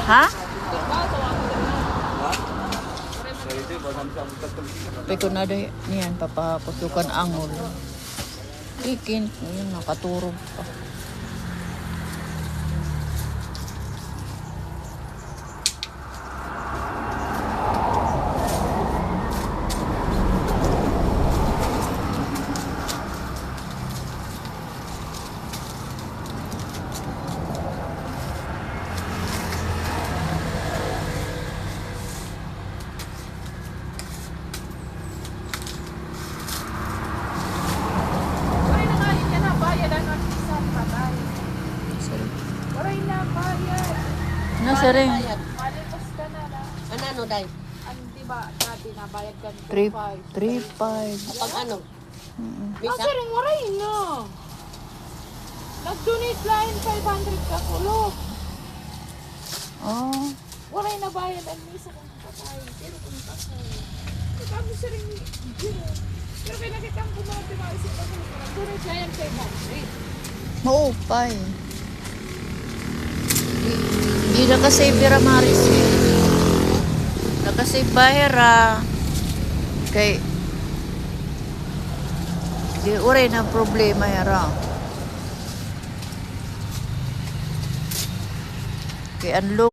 Ha? Peko na day niyan papaputukan angol. Ikin, yun nakaturog pa. Nasa rin. Malipas ka na lang. Ano, Day? Ano, di ba, dati nabayad ka ng 3.5. Pag ano? Kasi rin, waray na. Nag-donate lang 500 ka kulot. Oh. Waray na bayad ang misa kung patay. Pero kung patay. Kami sa rin, pero kaya nakita ang kumati mga isip ako. Nag-donate lang 500. Maupay. Di nakasave ra Maris. Nakasave bahera. Kay di ure na problema yara. Kay unlock